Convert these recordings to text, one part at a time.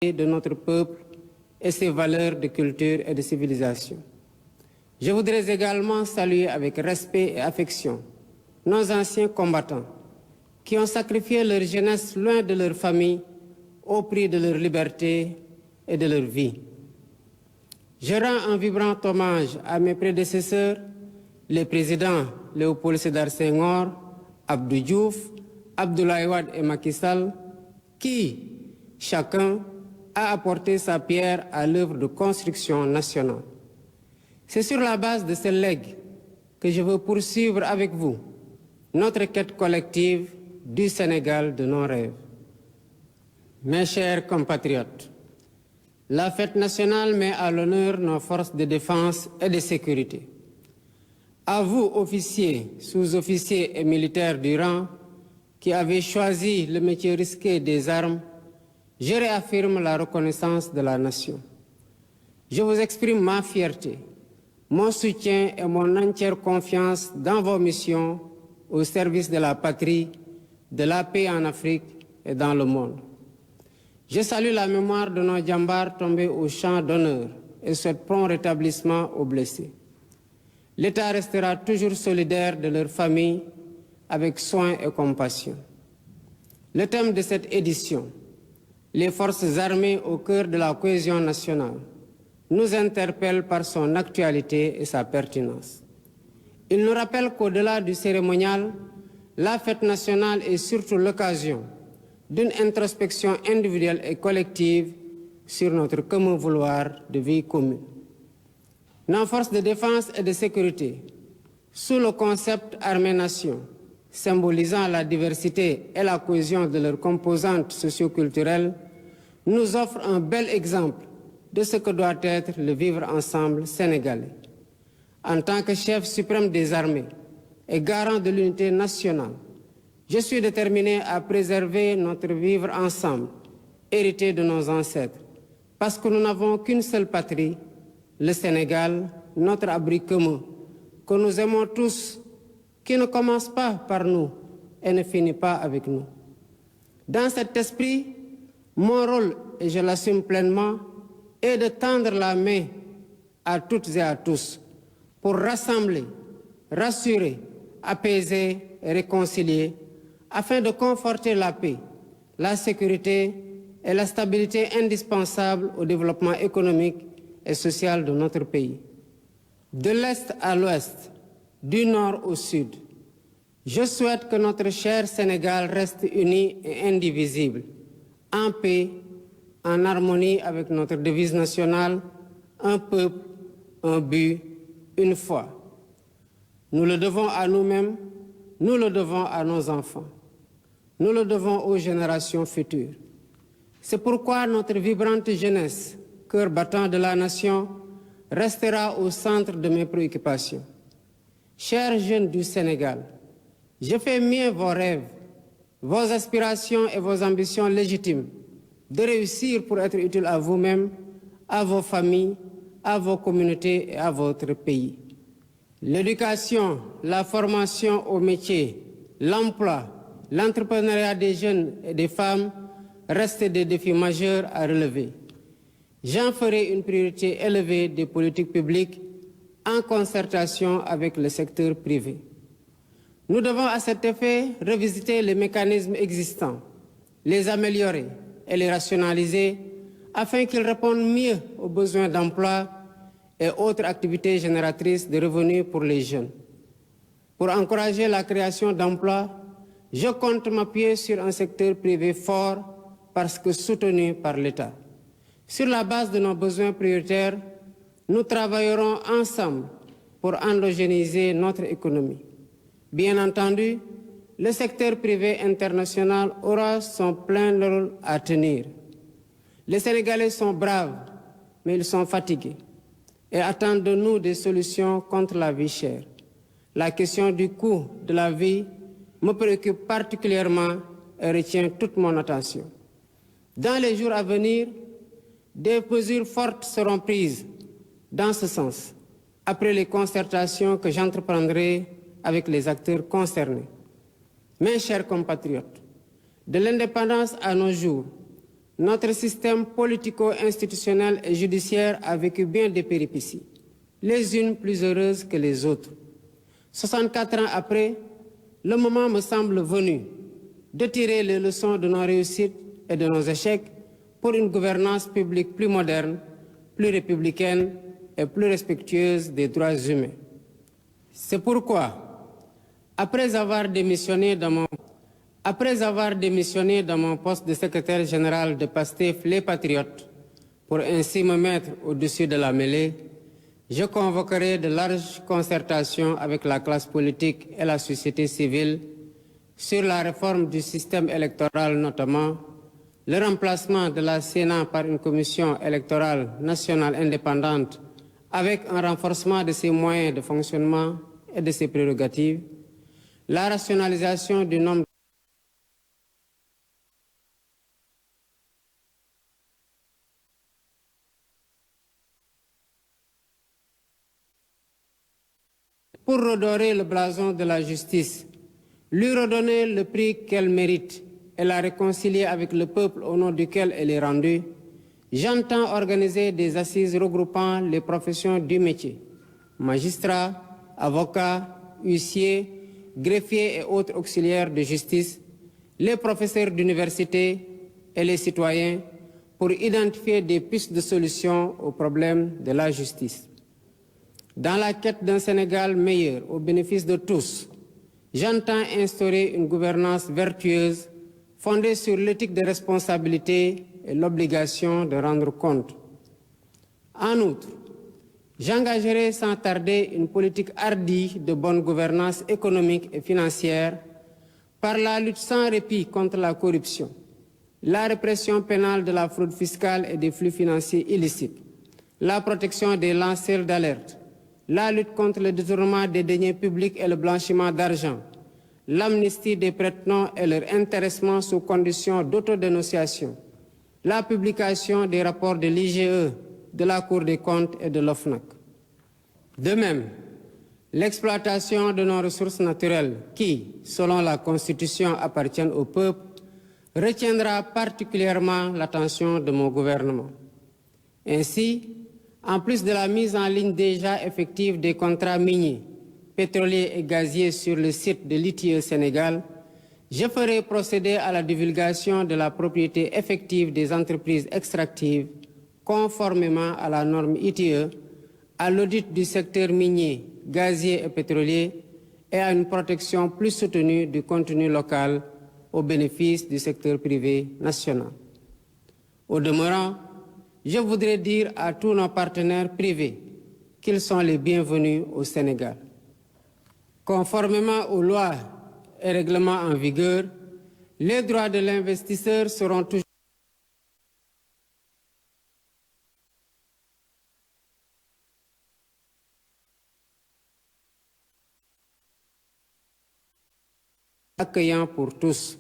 de notre peuple et ses valeurs de culture et de civilisation. Je voudrais également saluer avec respect et affection nos anciens combattants qui ont sacrifié leur jeunesse loin de leur famille au prix de leur liberté et de leur vie. Je rends un vibrant hommage à mes prédécesseurs, les présidents Léopold Sédar Senghor, Abdou Diouf, Abdoulaye Wade et Macky Sall, qui, chacun, a apporté sa pierre à l'œuvre de construction nationale. C'est sur la base de ce legs que je veux poursuivre avec vous notre quête collective du Sénégal de nos rêves. Mes chers compatriotes, la fête nationale met à l'honneur nos forces de défense et de sécurité. À vous, officiers, sous-officiers et militaires du rang, qui avez choisi le métier risqué des armes, je réaffirme la reconnaissance de la nation. Je vous exprime ma fierté, mon soutien et mon entière confiance dans vos missions au service de la patrie, de la paix en Afrique et dans le monde. Je salue la mémoire de nos djambars tombés au champ d'honneur et souhaite prompt rétablissement aux blessés. L'État restera toujours solidaire de leurs familles avec soin et compassion. Le thème de cette édition, les forces armées au cœur de la cohésion nationale, nous interpelle par son actualité et sa pertinence. Il nous rappelle qu'au-delà du cérémonial, la fête nationale est surtout l'occasion d'une introspection individuelle et collective sur notre commun vouloir de vie commune. Nos forces de défense et de sécurité, sous le concept armée-nation, symbolisant la diversité et la cohésion de leurs composantes socioculturelles, nous offrent un bel exemple de ce que doit être le vivre ensemble sénégalais. En tant que chef suprême des armées et garant de l'unité nationale, je suis déterminé à préserver notre vivre ensemble, hérité de nos ancêtres, parce que nous n'avons qu'une seule patrie, le Sénégal, notre abri commun, que nous aimons tous, qui ne commence pas par nous et ne finit pas avec nous. Dans cet esprit, mon rôle, et je l'assume pleinement, est de tendre la main à toutes et à tous pour rassembler, rassurer, apaiser et réconcilier afin de conforter la paix, la sécurité et la stabilité indispensables au développement économique et social de notre pays. De l'Est à l'Ouest, du Nord au Sud, je souhaite que notre cher Sénégal reste uni et indivisible, en paix, en harmonie avec notre devise nationale, un peuple, un but, une foi. Nous le devons à nous-mêmes, nous le devons à nos enfants, nous le devons aux générations futures. C'est pourquoi notre vibrante jeunesse, cœur battant de la nation, restera au centre de mes préoccupations. Chers jeunes du Sénégal, je fais mien vos rêves, vos aspirations et vos ambitions légitimes de réussir pour être utile à vous-même, à vos familles, à vos communautés et à votre pays. L'éducation, la formation au métier, l'emploi, l'entrepreneuriat des jeunes et des femmes restent des défis majeurs à relever. J'en ferai une priorité élevée des politiques publiques en concertation avec le secteur privé. Nous devons à cet effet revisiter les mécanismes existants, les améliorer et les rationaliser afin qu'ils répondent mieux aux besoins d'emploi et autres activités génératrices de revenus pour les jeunes. Pour encourager la création d'emplois, je compte m'appuyer sur un secteur privé fort parce que soutenu par l'État. Sur la base de nos besoins prioritaires, nous travaillerons ensemble pour endogénéiser notre économie. Bien entendu, le secteur privé international aura son plein rôle à tenir. Les Sénégalais sont braves, mais ils sont fatigués et attendent de nous des solutions contre la vie chère. La question du coût de la vie me préoccupe particulièrement et retient toute mon attention. Dans les jours à venir, des mesures fortes seront prises dans ce sens, après les concertations que j'entreprendrai avec les acteurs concernés. Mes chers compatriotes, de l'indépendance à nos jours, notre système politico-institutionnel et judiciaire a vécu bien des péripéties, les unes plus heureuses que les autres. 64 ans après, le moment me semble venu de tirer les leçons de nos réussites et de nos échecs pour une gouvernance publique plus moderne, plus républicaine et plus respectueuse des droits humains. C'est pourquoi, après avoir démissionné dans mon poste de secrétaire général de PASTEF Les Patriotes, pour ainsi me mettre au-dessus de la mêlée, je convoquerai de larges concertations avec la classe politique et la société civile sur la réforme du système électoral, notamment le remplacement de la Sénat par une commission électorale nationale indépendante avec un renforcement de ses moyens de fonctionnement et de ses prérogatives, la rationalisation du nombre pour redorer le blason de la justice, lui redonner le prix qu'elle mérite et la réconcilier avec le peuple au nom duquel elle est rendue, j'entends organiser des assises regroupant les professions du métier, magistrats, avocats, huissiers, greffiers et autres auxiliaires de justice, les professeurs d'université et les citoyens pour identifier des pistes de solutions aux problèmes de la justice. Dans la quête d'un Sénégal meilleur au bénéfice de tous, j'entends instaurer une gouvernance vertueuse fondée sur l'éthique de responsabilité et l'obligation de rendre compte. En outre, j'engagerai sans tarder une politique hardie de bonne gouvernance économique et financière par la lutte sans répit contre la corruption, la répression pénale de la fraude fiscale et des flux financiers illicites, la protection des lanceurs d'alerte, la lutte contre le détournement des deniers publics et le blanchiment d'argent, l'amnistie des prête-noms et leur intéressement sous conditions d'autodénonciation, la publication des rapports de l'IGE, de la Cour des comptes et de l'OFNAC. De même, l'exploitation de nos ressources naturelles qui, selon la Constitution, appartiennent au peuple, retiendra particulièrement l'attention de mon gouvernement. Ainsi, en plus de la mise en ligne déjà effective des contrats miniers, pétroliers et gaziers sur le site de l'ITIE Sénégal, je ferai procéder à la divulgation de la propriété effective des entreprises extractives conformément à la norme ITIE, à l'audit du secteur minier, gazier et pétrolier et à une protection plus soutenue du contenu local au bénéfice du secteur privé national. Au demeurant, je voudrais dire à tous nos partenaires privés qu'ils sont les bienvenus au Sénégal. Conformément aux lois et règlements en vigueur, les droits de l'investisseur seront toujours accueillants pour tous.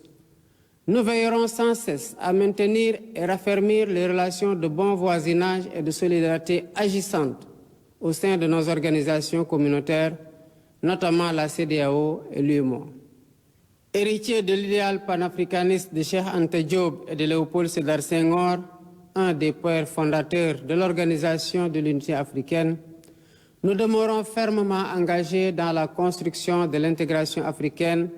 Nous veillerons sans cesse à maintenir et raffermir les relations de bon voisinage et de solidarité agissantes au sein de nos organisations communautaires, notamment la CEDEAO et l'UEMOA. Héritier de l'idéal panafricaniste de Cheikh Anta Diop et de Léopold Sédar Senghor, un des pères fondateurs de l'Organisation de l'Unité africaine, nous demeurons fermement engagés dans la construction de l'intégration africaine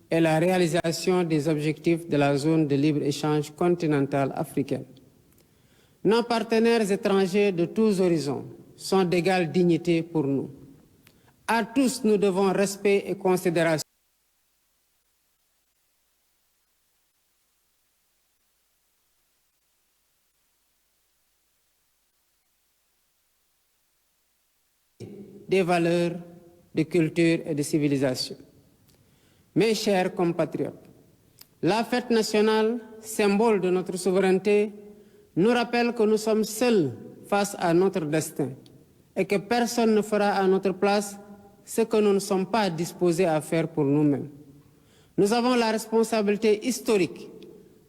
et la réalisation des objectifs de la zone de libre-échange continentale africaine. Nos partenaires étrangers de tous horizons sont d'égale dignité pour nous. À tous, nous devons respect et considération. Des valeurs, de culture et de civilisation. Mes chers compatriotes, la fête nationale, symbole de notre souveraineté, nous rappelle que nous sommes seuls face à notre destin et que personne ne fera à notre place ce que nous ne sommes pas disposés à faire pour nous-mêmes. Nous avons la responsabilité historique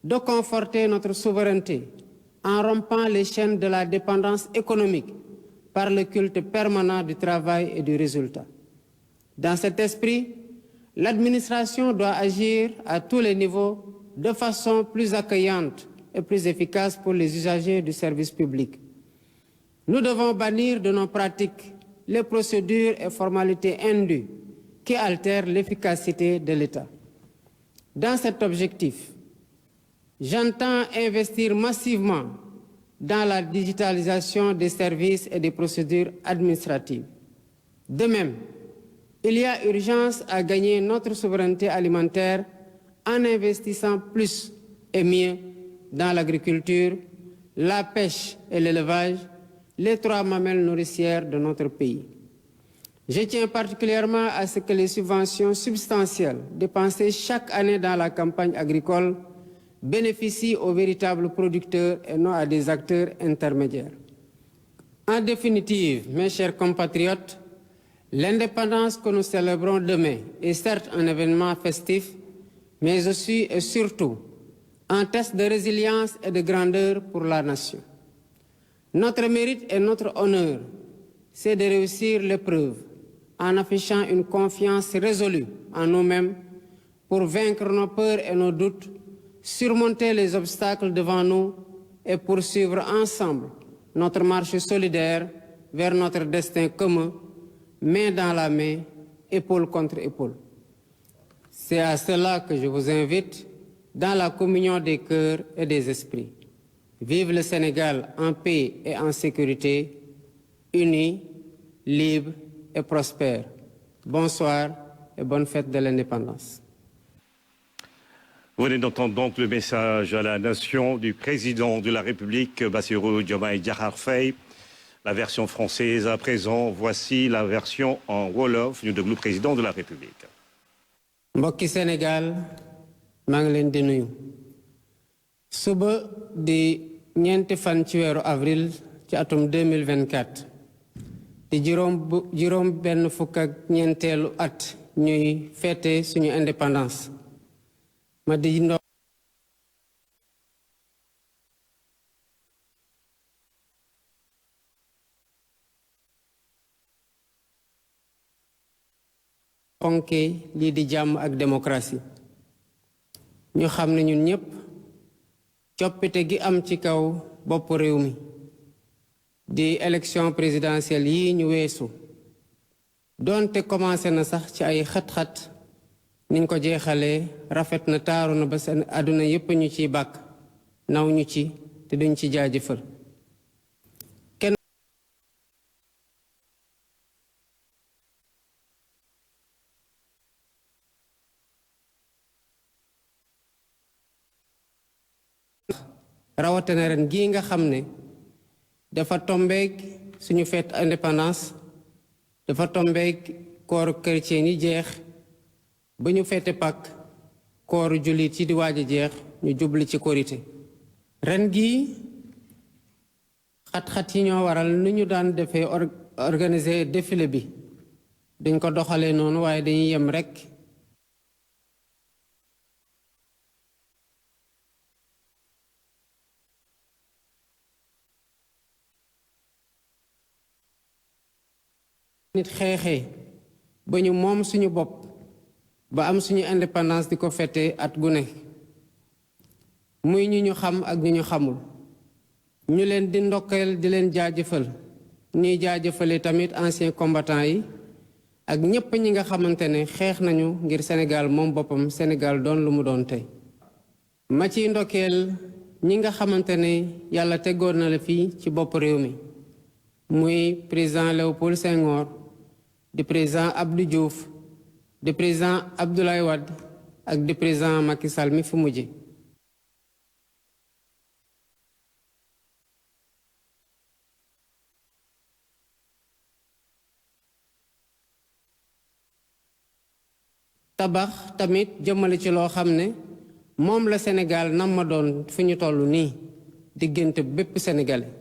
de conforter notre souveraineté en rompant les chaînes de la dépendance économique par le culte permanent du travail et du résultat. Dans cet esprit, l'administration doit agir à tous les niveaux de façon plus accueillante et plus efficace pour les usagers du service public. Nous devons bannir de nos pratiques les procédures et formalités indues qui altèrent l'efficacité de l'État. Dans cet objectif, j'entends investir massivement dans la digitalisation des services et des procédures administratives. De même, il y a urgence à gagner notre souveraineté alimentaire en investissant plus et mieux dans l'agriculture, la pêche et l'élevage, les trois mamelles nourricières de notre pays. Je tiens particulièrement à ce que les subventions substantielles dépensées chaque année dans la campagne agricole bénéficient aux véritables producteurs et non à des acteurs intermédiaires. En définitive, mes chers compatriotes, l'indépendance que nous célébrons demain est certes un événement festif, mais aussi et surtout un test de résilience et de grandeur pour la nation. Notre mérite et notre honneur, c'est de réussir l'épreuve en affichant une confiance résolue en nous-mêmes pour vaincre nos peurs et nos doutes, surmonter les obstacles devant nous et poursuivre ensemble notre marche solidaire vers notre destin commun, main dans la main, épaule contre épaule. C'est à cela que je vous invite dans la communion des cœurs et des esprits. Vive le Sénégal en paix et en sécurité, unis, libres et prospères. Bonsoir et bonne fête de l'indépendance. Vous venez d'entendre donc le message à la nation du président de la République, Bassirou Diomaye Diakhar Faye. La version française à présent, voici la version en wolof du déglu président de la République. Mbokki Sénégal, maa ngi leen di nuyu. Suba di ñeenti fan ci weeru avril ci atum 2024 di juróom benn fukk ak ñeenteelu at ñuy fêté suñu indépendance. Ma di ndo fonke lii di jàmm ak démocratie ñu xam ne ñun ñépp coppite gi am ci kaw bopp réew mi di élection présidentielle yi ñu weesu doonte commencé na sax ci ay xat-xat niñ ko jeexalee rafet na taaru na ba seen àdduna yépp ñu ciy bàkk naw ñu ci te duñ ci jaajëfal rawatina ren gii nga xam ne dafa tombeek suñu fête indépendance dafa tombeek kooru chrétien yi jeex ba ñu fête Pâques kooru jullit yi di waaj a jeex ñu jubli ci korité ren gii xat-xat yi ñoo waral nu ñu daan defee organiser défilé bi dañ ko doxalee noonu waaye dañuy yem rekk nit xeexee ba ñu moom suñu bopp ba am suñu indépendance di ko fêté at gu ne muy ñu xam ak ñu xamul ñu leen di ndokkeel di leen jaajëfal ñuy jaajëfale tamit anciens combattants yi ak ñépp ñi nga xamante ne xeex nañu ngir Sénégal moom boppam Sénégal doon lu mu doon tey ma ciy ndokkeel ñi nga xamante ne yàlla teggoon na la fii ci bopp réew mi muy président Léopold Senghor di président Abdou Diouf di président Abdoulaye Wade ak di président Macky Sall mi fi mujje tabax tamit jëmale ci loo xam ne moom la Sénégal nam ma doon fi ñu toll nii diggante bépp sénégalais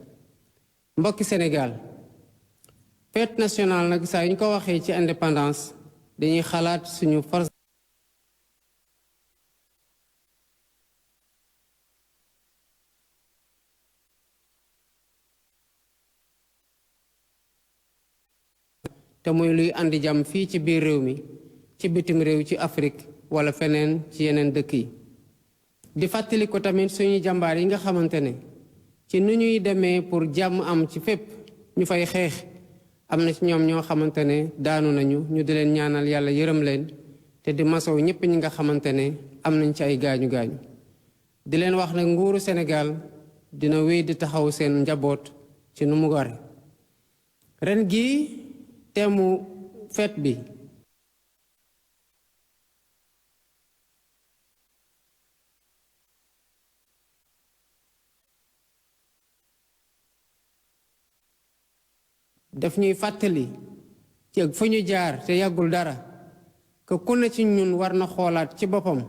mbokki Sénégal fête nationale nag saa yu ñu ko waxee ci indépendance dañuy xalaat suñu force te muy luy andi jàmm fii ci biir réew mi ci bitim réew ci Afrique wala feneen ci yeneen dëkk yi di fàttali ko tamit suñuy jàmbaar yi nga xamante ne ci nu ñuy demee pour jàmm am ci fépp ñu fay xeex am na ci ñoom ñoo xamante ne daanu nañu ñu di leen ñaanal yàlla yërëm leen te di masow ñëpp ñi nga xamante ne am nañ ci ay gaañu gaañu di leen wax nag nguuru Sénégal dina wéy di taxaw seen njaboot ci nu mu ware ren gi teemu fête bi daf ñuy fàttali ci fu ñu jaar te yàggul dara que ku ne ci ñun war na xoolaat ci boppam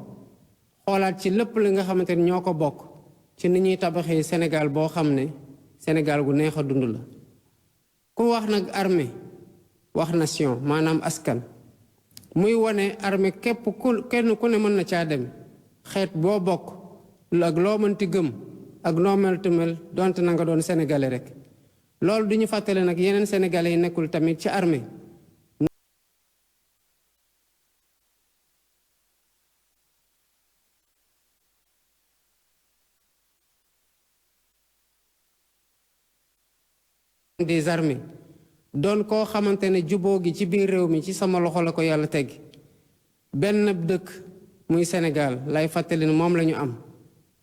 xoolaat ci lépp li nga xamante ni ñoo ko bokk ci ni ñuy tabaxee Sénégal boo xam ne Sénégal gu neex a dund la ku wax nag armée wax nation maanaam askan muy wane armée képp kenn ku ne mën na caa dem xeet boo bokk ak loo mënti gëm ak noo meltu mel donte na nga doon sénégalais rek loolu duñu fàttale nag yeneen sénégalais yi nekkul tamit ci armée des armées doon koo xamante ne juboo gi ci biir réew mi ci sama loxo la ko yàlla teg benn dëkk muy Sénégal lay fàttali ne moom la ñu am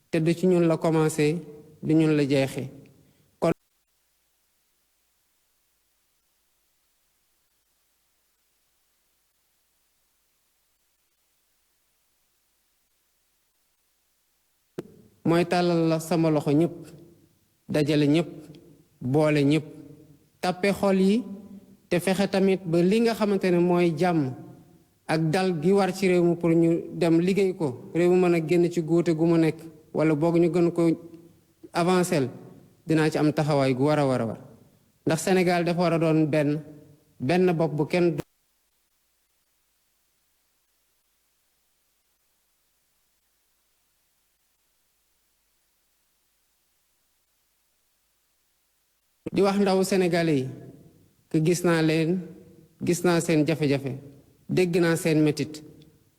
te du ci ñun la commencé du ñun la jeexee kon mooy tàllal la sama loxo ñëpp dajale ñëpp boole ñëpp tàppe xol yi te fexe tamit ba li nga xamante ne mooy jàmm ak dal gi war ci réew mi pour ñu dem liggéey ko réew mi mën a génn ci góote gu mu nekk wala boog ñu gën ko avancer dinaa ci am taxawaay gu war a war ndax Sénégal dafa war a doon benn bopp bu kenn di wax ndaw sénégalais yi que gis naa seen jafe-jafe dégg naa seen métit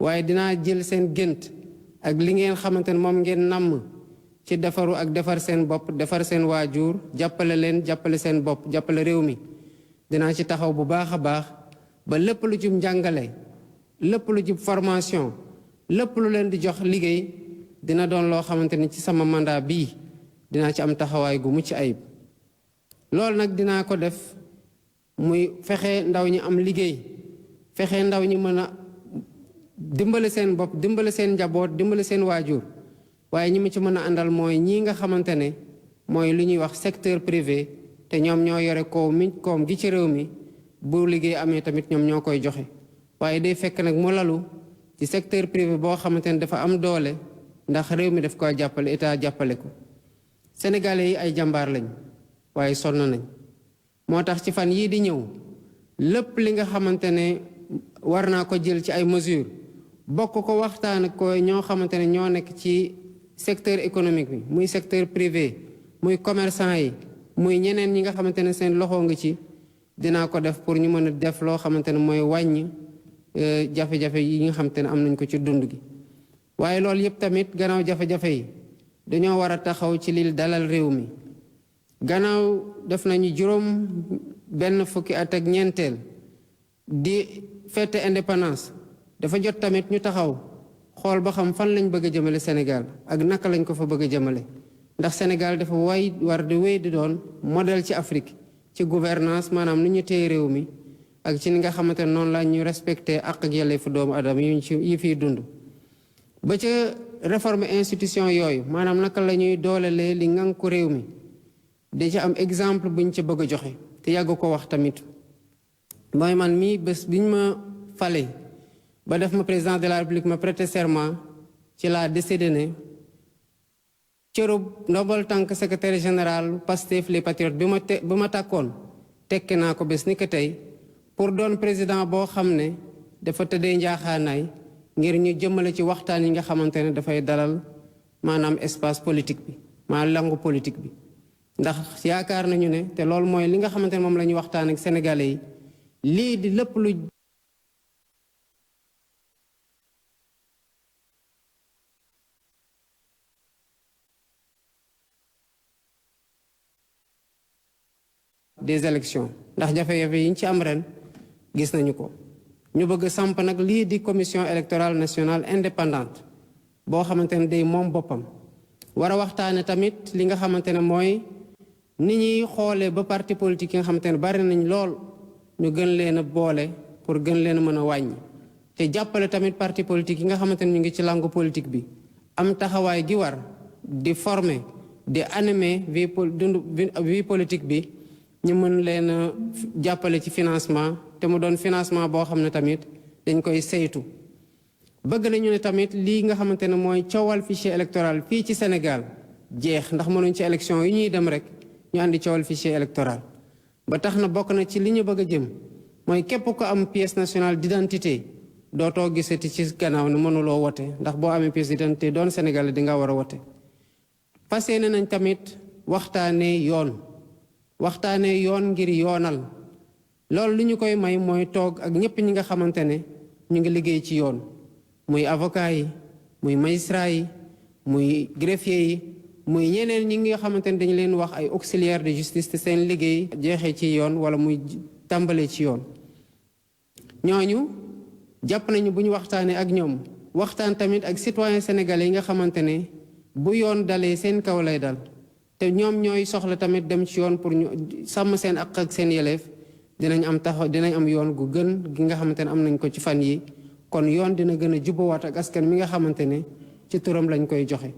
waaye dinaa jël seen gént ak li ngeen xamante ne moom ngeen namm ci defaru ak defar seen bopp defar seen waajur jàppale leen jàppale seen bopp jàppale réew mi dinaa ci taxaw bu baax a baax ba lépp lu jub njàngale lépp lu jub formation lépp lu leen di jox liggéey dina doon loo xamante ni ci sama mandat bii dinaa ci am taxawaay gu mucc ayib loolu nag dinaa ko def muy fexe ndaw ñi am liggéey fexe ndaw ñi mën a dimbale seen bopp dimbale seen njaboot dimbale seen waajur waaye ñi mu ci mën a àndal mooy ñii nga xamante ne mooy lu ñuy wax secteur privé te ñoom ñoo yore koom gi ci réew mi bu liggéey amee tamit ñoom ñoo koy joxe waaye day fekk nag mu lalu ci secteur privé boo xamante ne dafa am doole ndax réew mi daf ko jàppale état jàppale ko sénégalais yi ay jàmbaar lañ waaye sonn nañ moo tax ci fan yii di ñëw lépp li nga xamante ne war naa ko jël ci ay mesures bokk ko waxtaan ko ñoo xamante ne ñoo nekk ci secteur économique bi muy secteur privé muy commerçant yi muy ñeneen ñi nga xamante ne seen loxo nga ci dinaa ko def pour ñu mën a def loo xamante ne mooy wàññi jafe-jafe yi nga xamante ne am nañ ko ci dund gi waaye loolu yëpp tamit gannaaw jafe-jafe yi dañoo war a taxaw ci lii dalal réew mi gannaaw def nañu juróom benn fukki at ak ñeenteel di fête indépendance dafa jot tamit ñu taxaw xool ba xam fan lañ bëgg a jëmale Sénégal ak naka lañ ko fa bëgg a jëmale ndax Sénégal dafa war di wéy di doon modèle ci Afrique ci gouvernance maanaam nu ñu téye réew mi ak ci ni nga xamante ne noonu la ñu respecté ak yelleefu doomu adama yi fiy dund ba ca réforme institution yooyu maanaam naka la ñuy doolelee li ngànku réew mi da ci am exemple buñ ci bëgg a joxe te yàgg ko wax tamit mooy man mii bés biñ ma fale ba def ma président de la République ma prêter serment ci laa décidé ne cërub ndombal tànk secrétaire général Pastef les Patriotes bi ma tàkkoon tekki naa ko bés ni ko tey pour doon président boo xam ne dafa tëddee njaaxaanaay ngir ñu jëmale ci waxtaan yi nga xamante ne dafay dalal maanaam espace politique bi maanaam langue politique bi ndax yaakaar nañu ne te loolu mooy li nga xamante ne moom la ñuy waxtaan ak sénégalais yi lii di lépp lu des élections ndax jafe-jafe yi ñu ci am ren gis nañu ko. ñu bëgg samp nag lii di commission électorale nationale indépendante boo xamante ne day moom boppam war a waxtaane tamit li nga xamante ne mooy ni ñuy xoolee ba parti politique yi nga xamante ne bari nañ lool ñu gën leen a boole pour gën leen a mën a wàññi te jàppale tamit parti politique yi nga xamante ne ñu ngi ci langue politique bi am taxawaay gi war di former di animer vie politique bi ñu mën leen a jàppale ci financement te mu doon financement boo xam ne tamit dañ koy saytu. bëgg nañu ne tamit lii nga xamante ne mooy coowal fichier électoral fii ci Sénégal jeex ndax mënuñ ci élection yi ñuy dem rek ñu andi coowal fichier électoral ba tax na bokk na ci li ñu bëgg a jëm mooy képp ko am pièce nationale d'identité dootoo gisati ci gannaaw ne mënuloo wote ndax boo amee pièce d'identité doon Sénégal di nga war a wote. fas yéene nañ tamit waxtaanee yoon ngir yoonal loolu li ñu koy may mooy toog ak ñëpp ñi nga xamante ne ñu ngi liggéey ci yoon muy avocat yi muy magistrat yi muy greffier yi muy ñeneen ñi nga xamante ne dañu leen wax ay auxiliaire de justice te seen liggéey jeexee ci yoon wala muy tàmbalee ci yoon. ñooñu jàpp nañu bu ñu waxtaanee ak ñoom waxtaan tamit ak citoyen sénégalais yi nga xamante ne bu yoon dalee seen kaw lay dal te ñoom ñooy soxla tamit dem ci yoon pour ñu sàmm seen àq ak seen yelleef dinañ am yoon gu gën gi nga xamante ne am nañ ko ci fan yi kon yoon dina gën a jubbawaat ak askan mi nga xamante ne ci turam lañ koy joxe.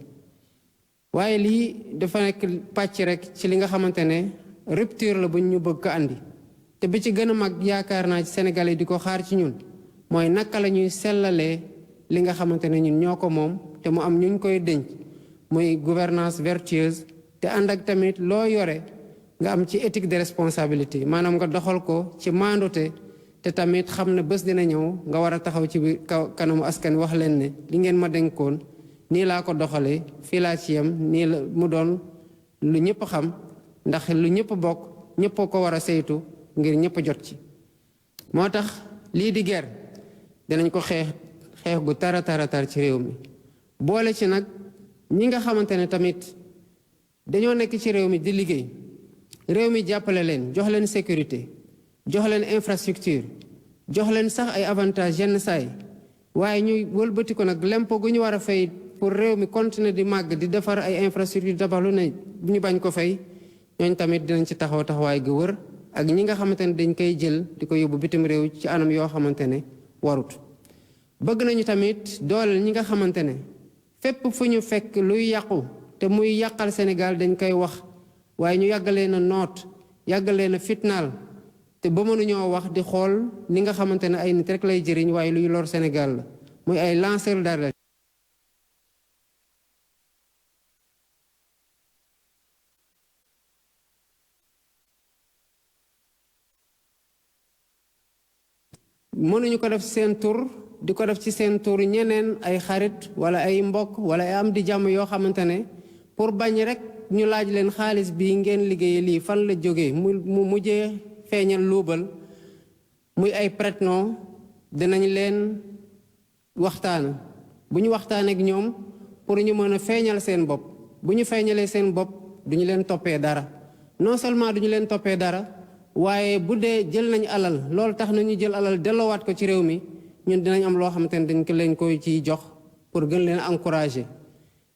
waaye lii dafa nekk pàcc rek ci li nga xamante ne rupture la bu ñu bëgg ko andi te bi ci gën a mag yaakaar naa ci Sénégalais di ko xaar ci ñun mooy naka la ñuy sellalee li nga xamante ne ñun ñoo ko moom te mu am ñu koy denc muy gouvernance vertueuse te ànd ak tamit loo yore nga am ci éthique de responsabilité maanaam nga doxal ko ci maandute te tamit xam ne bés dina ñëw nga war a taxaw ci biir kanamu askan wax leen ne li ngeen ma dénkoon nii laa ko doxalee fii laa ci yem nii la mu doon lu ñëpp xam ndax lu ñëpp bokk ñëpp ko war a saytu ngir ñëpp jot ci. moo tax lii di guerre dinañ ko xeex gu tar ci réew mi boole ci nag ñi nga xamante ne tamit dañoo nekk ci réew mi di liggéey réew mi jàppale leen jox leen sécurité jox leen infrastructure jox leen sax ay avantages yenn saay waaye ñuy wëlbati ko nag lempo gu ñu war a fay pour réew mi continuer di màgg di defar ay infrastructure tabax lu ne bu ñu bañ ko fay ñooñ tamit dinañ ci taxaw taxawaay gu wër ak ñi nga xamante ne dañ koy jël di ko yóbbu bitim réew ci anam yoo xamante ne warut. bëgg nañu tamit dooleel ñi nga xamante ne fépp fu ñu fekk luy yàqu te muy yàqal Sénégal dañ koy wax waaye ñu yàggalee na noot yàggalee na fitnaal te ba mënuñoo wax di xool li nga xamante ne ay nit rek lay jëriñ waaye luy lor Sénégal la muy ay lanceur d'alerte. mënuñu ko def seen tur di ko def ci seen tur ñeneen ay xarit wala ay mbokk wala ay am di jàmm yoo xamante ne pour bañ rek ñu laaj leen xaalis bi ngeen liggéeyee lii fan la jógee mu mujjee feeñal luubal muy ay prête-nom dinañ leen waxtaan bu ñu waxtaan ak ñoom pour ñu mën a feeñal seen bopp bu ñu feeñalee seen bopp duñu leen toppee dara non seulement duñu leen toppee dara waaye bu dee jël nañ alal loolu tax na ñu jël alal delloowaat ko ci réew mi ñun dinañ am loo xamante ne dañ ko leen koy ciy jox pour gën leen encourager.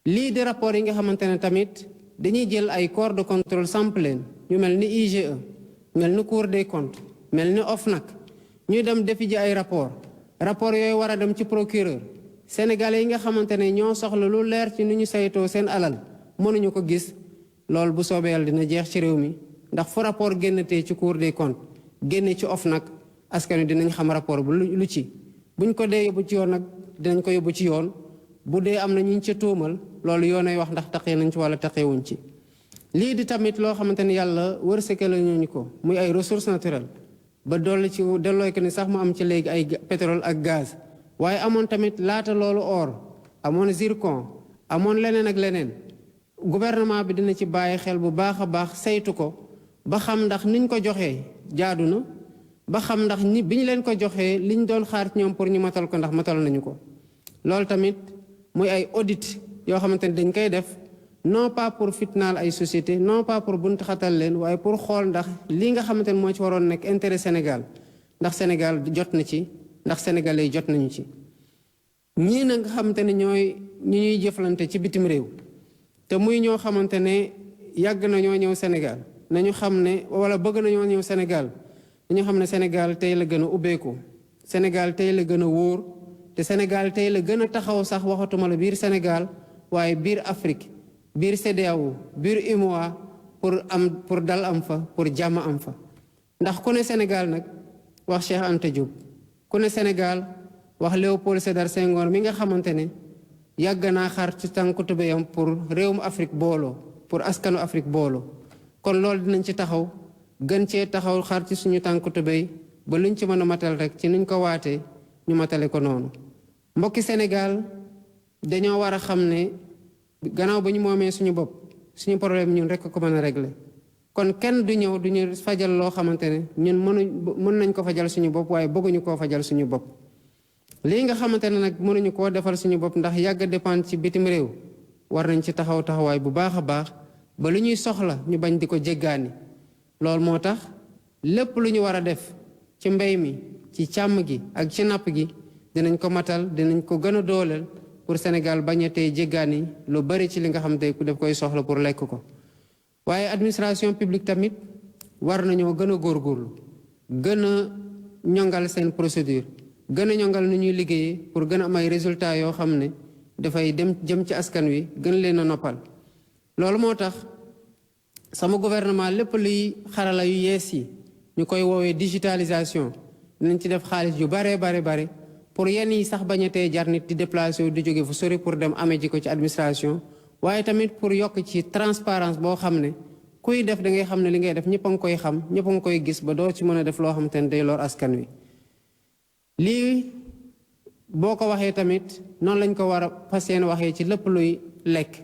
lii di rapport yi nga xamante ne tamit dañuy jël ay corps de contrôle samp leen ñu mel ni IGE mel ni Cour des comptes mel ni OFNAC ñuy dem defi ji ay rapport yooyu war a dem ci procureur sénégalais yi nga xamante ne ñoo soxla lu leer ci ni ñu saytoo seen alal mënuñu ko gis loolu bu soobee Yàlla dina jeex ci réew mi ndax fu rapport génnatee ci Cour des comptes génne ci OFNAC askan wi dinañ xam rapport bu lu ci buñ ko dee yóbbu ci yoon nag dinañ ko yóbbu ci yoon bu dee am na ñu ca tuumal loolu yoonay wax ndax taqee nañ ci wala taqeewuñ ci. lii di tamit loo xamante ni yàlla wërsëgal ñu ko muy ay ressources naturelles ba dolli ci dellooy ko ni sax mu am ci léegi ay pétrole ak gaz waaye amoon tamit laata loolu or amoon zircon amoon leneen ak leneen gouvernement bi dina ci bàyyi xel bu baax a baax saytu ko ba xam ndax niñ ko joxee jaadu na ba xam ndax bi ñu leen ko joxee liñ doon xaar ci ñoom pour ñu matal ko ndax matal nañu ko loolu tamit muy ay audit yoo xamante ni dañ koy def non pas pour fitnaal ay société non pas pour bunt xatal leen waaye pour xool ndax lii nga xamante ne moo ci waroon nekk intérêt Sénégal ndax Sénégal jot na ci ndax sénégalais jot nañu ci. ñii nag nga xamante ne ñooy ñi ñuy jëflante ci bitim réew te muy ñoo xamante ne yàgg nañoo ñëw Sénégal nañu xam ne wala bëgg nañoo ñëw Sénégal dañu xam ne Sénégal tey la gën a ubbeeku Sénégal tey la gën a wóor te Sénégal tey la gën a taxaw sax waxatuma la biir Sénégal waaye biir Afrique biir CEDEAO biir UMOA pour dal am fa pour jàmm am fa. ndax ku ne Sénégal nag wax Cheikh Anta Diop ku ne Sénégal wax Léopold Sédar Senghor mi nga xamante ne yàgg naa xar ci tànku tubéyam pour réewum Afrique booloo pour askanu Afrique booloo kon loolu dinañ ci taxaw gën cee taxaw xar ci suñu tànku tubéy ba luñ ci mën a matal rek ci nuñ ko waatee ñu matale ko noonu. mbokki Sénégal dañoo war a xam ne gannaaw ba ñu moomee suñu bopp suñu problème ñun rek ko mën a régler kon kenn du ñëw duñu fajal loo xamante ne ñun mën nañ ko fajal suñu bopp waaye bëgguñu koo fajal suñu bopp. lii nga xamante ne nag mënuñu koo defal suñu bopp ndax yàgg dépendre ci bitim réew war nañ ci taxawaay bu baax a baax ba lu ñuy soxla ñu bañ di ko jéggaani. loolu moo tax lépp lu ñu war a def ci mbéy mi ci càmm gi ak ci napp gi dinañ ko matal dinañ ko gën a dooleel pour Sénégal bañ a tey jéggaani lu bari ci li nga xam te ku def koy soxla pour lekk ko. waaye administration publique tamit war nañoo gën a góorgóorlu gën a ñongal seen procédure gën a ñongal nu ñuy liggéeyee pour gën a am ay résultats yoo xam ne dafay jëm ci askan wi gën leen a noppal. loolu moo tax sama gouvernement lépp luy xarala yu yees yi ñu koy woowee digitalisation dinañ ci def xaalis yu bare pour yenn yi sax bañ a tee jar nit di déplacé wu di jóge fu sori pour dem amee ji ko ci administration waaye tamit pour yokk ci transparence boo xam ne kuy def da ngay xam ne li ngay def ñëpp a ngi koy xam ñëpp a ngi koy gis ba doo ci mën a def loo xam te ne day lor askan wi. lii boo ko waxee tamit noonu lañ ko war a fas yéene waxee ci lépp luy lekk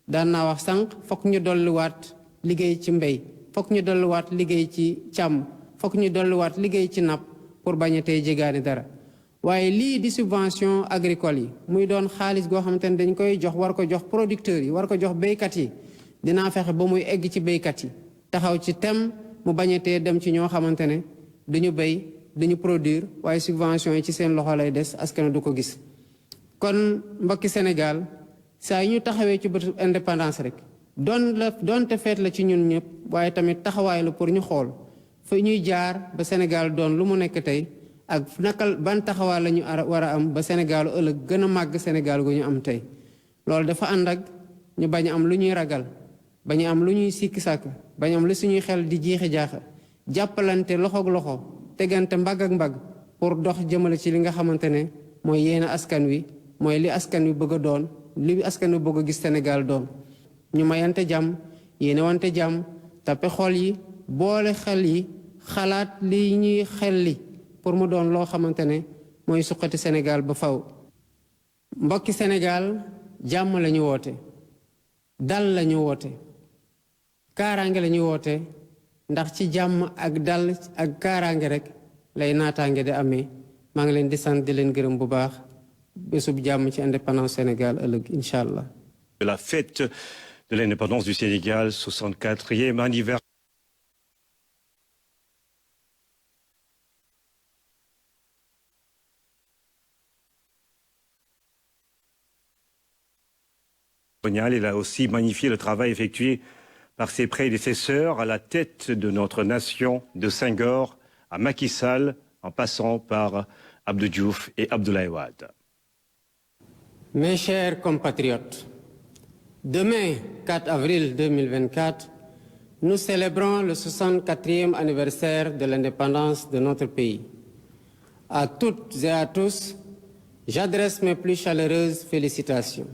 daan naa wax sànq fokk ñu dolliwaat liggéey ci mbéy fokk ñu dolliwaat liggéey ci càmm fokk ñu dolliwaat liggéey ci napp pour bañ a tey jégaani dara. waaye lii di subvention agricole yi muy doon xaalis goo xamante ne dañ koy jox war ko jox producteurs yi war ko jox béykat yi dinaa fexe ba muy egg ci béykat yi taxaw ci tem mu bañ a tee dem ci ñoo xamante ne duñu béy duñu produire waaye subvention yi ci seen loxo lay des askan du ko gis. kon mbokki Sénégal saa yi ñu taxawee ci bëtu indépendance rek doonte feet la ci ñun ñëpp waaye tamit taxawaay la pour ñu xool fa ñuy jaar ba Sénégal doon lu mu nekk tey ak nakal ban taxawaay la ñu war a am ba Sénégalu ëllëg gën a màgg Sénégal gu ñu am tey. loolu dafa ànd ak ñu bañ am lu ñuy ragal bañ am lu ñuy sikki sàkk bañ am lu suñuy xel di jiixi jaaxa jàppalante loxoog loxo tegante mbagg ak mbagg pour dox jëmale ci li nga xamante ne mooy yéene askan wi mooy li askan wi bëgg a doon li askan wi bëgg a gis Sénégal doon. ñu mayante jàmm yéene wante jàmm tappe xol yi boole xel yi xalaat li ñuy xel li pour mu doon loo xamante ne mooy suqati Sénégal ba faw. mbokki Sénégal jàmm la ñu woote dal la ñu woote kaaraange la ñu woote ndax ci jàmm ak dal ak kaaraange rek lay naataange di amee. maa ngi leen di sant di leen gërëm bu baax bésub jàmm ci indépendance Sénégal ëllëg incha allah. De la fête de l'indépendance du Sénégal, 64e anniversaire. Il a aussi magnifié le travail effectué par ses prédécesseurs à la tête de notre nation, de Senghor à Macky Sall, en passant par Abdou Diouf et Abdoulaye Wade. Mes chers compatriotes, demain, 4 avril 2024, nous célébrons le 64e anniversaire de l'indépendance de notre pays. À toutes et à tous, j'adresse mes plus chaleureuses félicitations.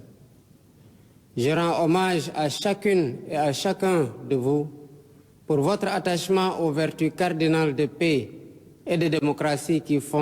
Je rends hommage à chacune et à chacun de vous pour votre attachement aux vertus cardinales de paix et de démocratie qui font